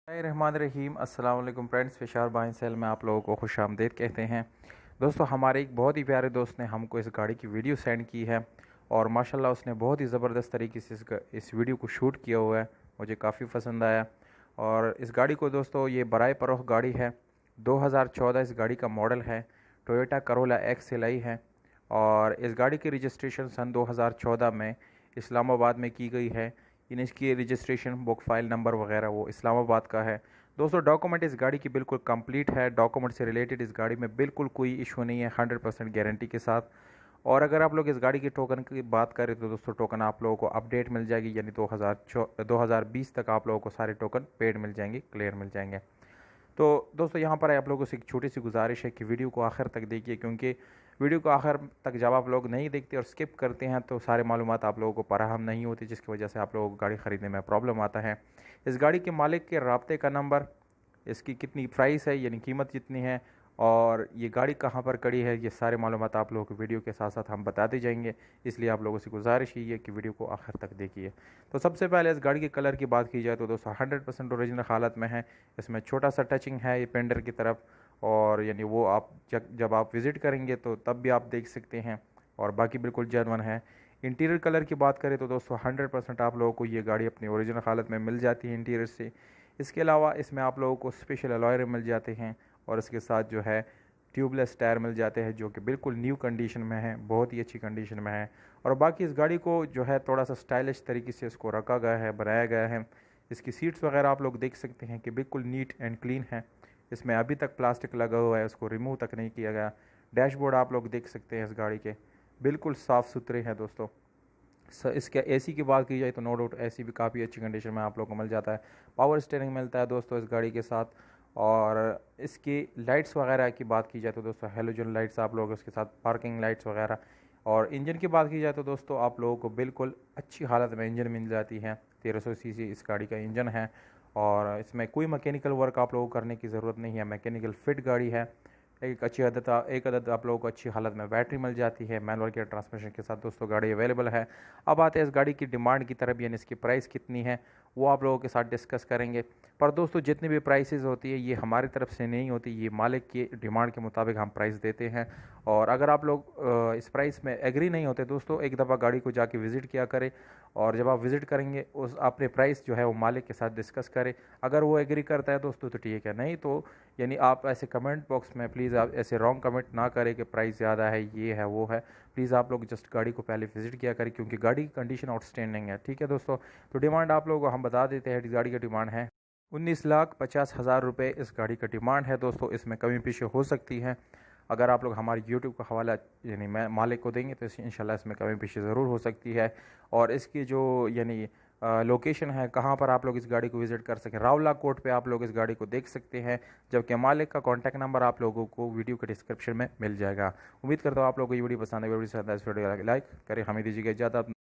रहमान रहीम अस्सलाम वालेकुम friends, Fisher बाइन सेल में आप लोगों को खुश आमदीद कहते हैं। दोस्तों, हमारे एक बहुत ही प्यारे दोस्त ने हमको इस गाड़ी की वीडियो सेंड की है और माशाल्लाह उसने बहुत ही ज़बरदस्त तरीके से इस वीडियो को शूट किया हुआ है। मुझे काफ़ी पसंद आया। और इस गाड़ी को दोस्तों, ये बराए फरोख्त गाड़ी है। 2014 इस गाड़ी का मॉडल है। टोयोटा करोला XLI है और इस गाड़ी की रजिस्ट्रेशन सन 2014 में इस्लामाबाद में की गई है। इन इसकी रजिस्ट्रेशन बुक फाइल नंबर वगैरह वो इस्लामाबाद का है। दोस्तों, डॉक्यूमेंट इस गाड़ी की बिल्कुल कंप्लीट है। डॉक्यूमेंट से रिलेटेड इस गाड़ी में बिल्कुल कोई इशू नहीं है, 100% गारंटी के साथ। और अगर आप लोग इस गाड़ी के टोकन की बात करें तो दोस्तों, टोकन आप लोगों को अपडेट मिल जाएगी, यानी 2020 तक आप लोगों को सारे टोकन पेड मिल जाएंगे, क्लियर मिल जाएंगे। तो दोस्तों, यहाँ पर आप लोगों से एक छोटी सी गुजारिश है कि वीडियो को आखिर तक देखिए, क्योंकि वीडियो को आखिर तक जब आप लोग नहीं देखते और स्किप करते हैं तो सारे मालूमात आप लोगों को फराहम नहीं होती, जिसकी वजह से आप लोगों को गाड़ी ख़रीदने में प्रॉब्लम आता है। इस गाड़ी के मालिक के राब्ते का नंबर, इसकी कितनी प्राइस है यानी कीमत कितनी है, और ये गाड़ी कहाँ पर खड़ी है, ये सारे मालूमात आप लोगों को वीडियो के साथ साथ हम बताते जाएंगे। इसलिए आप लोगों से गुजारिश ही है कि वीडियो को आखिर तक देखिए। तो सबसे पहले इस गाड़ी के कलर की बात की जाए तो दोस्तों 100% ओरिजिनल हालत में है। इसमें छोटा सा टचिंग है ये पेंडर की तरफ, और यानी वो आप जब आप विज़िट करेंगे तो तब भी आप देख सकते हैं, और बाकी बिल्कुल जेन्युइन है। इंटीरियर कलर की बात करें तो दोस्तों 100% आप लोगों को ये गाड़ी अपनी ओरिजिनल हालत में मिल जाती है इंटीरियर से। इसके अलावा इसमें आप लोगों को स्पेशल अलॉय मिल जाते हैं और इसके साथ जो है ट्यूबलेस टायर मिल जाते हैं, जो कि बिल्कुल न्यू कंडीशन में है, बहुत ही अच्छी कंडीशन में है। और बाकी इस गाड़ी को जो है थोड़ा सा स्टाइलिश तरीके से इसको रखा गया है, बनाया गया है। इसकी सीट्स वगैरह आप लोग देख सकते हैं कि बिल्कुल नीट एंड क्लीन है। इसमें अभी तक प्लास्टिक लगा हुआ है, उसको रिमूव तक नहीं किया गया। डैशबोर्ड आप लोग देख सकते हैं इस गाड़ी के, बिल्कुल साफ़ सुथरे हैं दोस्तों। इसके एसी की बात की जाए तो नो डाउट एसी भी काफ़ी अच्छी कंडीशन में आप लोगों को मिल जाता है। पावर स्टीयरिंग मिलता है दोस्तों इस गाड़ी के साथ। और इसकी लाइट्स वगैरह की बात की जाए तो दोस्तों हेलोजन लाइट्स आप लोग उसके साथ, पार्किंग लाइट्स वगैरह। और इंजन की बात की जाए तो दोस्तों आप लोगों को बिल्कुल अच्छी हालत में इंजन मिल जाती है। 1300 सीसी इस गाड़ी का इंजन है और इसमें कोई मैकेनिकल वर्क आप लोगों को करने की ज़रूरत नहीं है, मैकेनिकल फिट गाड़ी है। एक अदद आप लोगों को अच्छी हालत में बैटरी मिल जाती है, मैनुअल के ट्रांसमिशन के साथ दोस्तों गाड़ी अवेलेबल है। अब आते हैं इस गाड़ी की डिमांड की तरफ, यानी इसकी प्राइस कितनी है वो आप लोगों के साथ डिस्कस करेंगे। पर दोस्तों, जितनी भी प्राइसेस होती है ये हमारी तरफ से नहीं होती, ये मालिक की डिमांड के मुताबिक हम प्राइस देते हैं। और अगर आप लोग इस प्राइस में एग्री नहीं होते दोस्तों, एक दफ़ा गाड़ी को जाके विज़िट किया करें, और जब आप विज़िट करेंगे उस अपने प्राइस जो है वो मालिक के साथ डिस्कस करें। अगर वो एग्री करता है दोस्तों तो ठीक है, नहीं तो यानी आप ऐसे कमेंट बॉक्स में प्लीज़ आप ऐसे रॉन्ग कमेंट ना करें कि प्राइस ज़्यादा है, ये है वो है। प्लीज़ आप लोग जस्ट गाड़ी को पहले विज़िट किया करें, क्योंकि गाड़ी की कंडीशन आउटस्टैंडिंग है। ठीक है दोस्तों, तो डिमांड आप लोगों को हम बता देते हैं। इस गाड़ी की डिमांड है 19,50,000 रुपये इस गाड़ी का डिमांड है दोस्तों। इसमें कमी पीछे हो सकती है। अगर आप लोग हमारे यूट्यूब का हवाला यानी मैं मालिक को देंगे तो इंशाल्लाह इसमें कमी पीछे ज़रूर हो सकती है। और इसकी जो यानी लोकेशन है, कहाँ पर आप लोग इस गाड़ी को विज़िट कर सकें, रावला कोट पे आप लोग इस गाड़ी को देख सकते हैं। जबकि मालिक का कॉन्टैक्ट नंबर आप लोगों को वीडियो के डिस्क्रिप्शन में मिल जाएगा। उम्मीद करता हूँ आप लोगों को ये वीडियो पसंद है। वीडियो पसंद है इस वीडियो को लाइक करें, हमें दीजिएगा इजाज़त।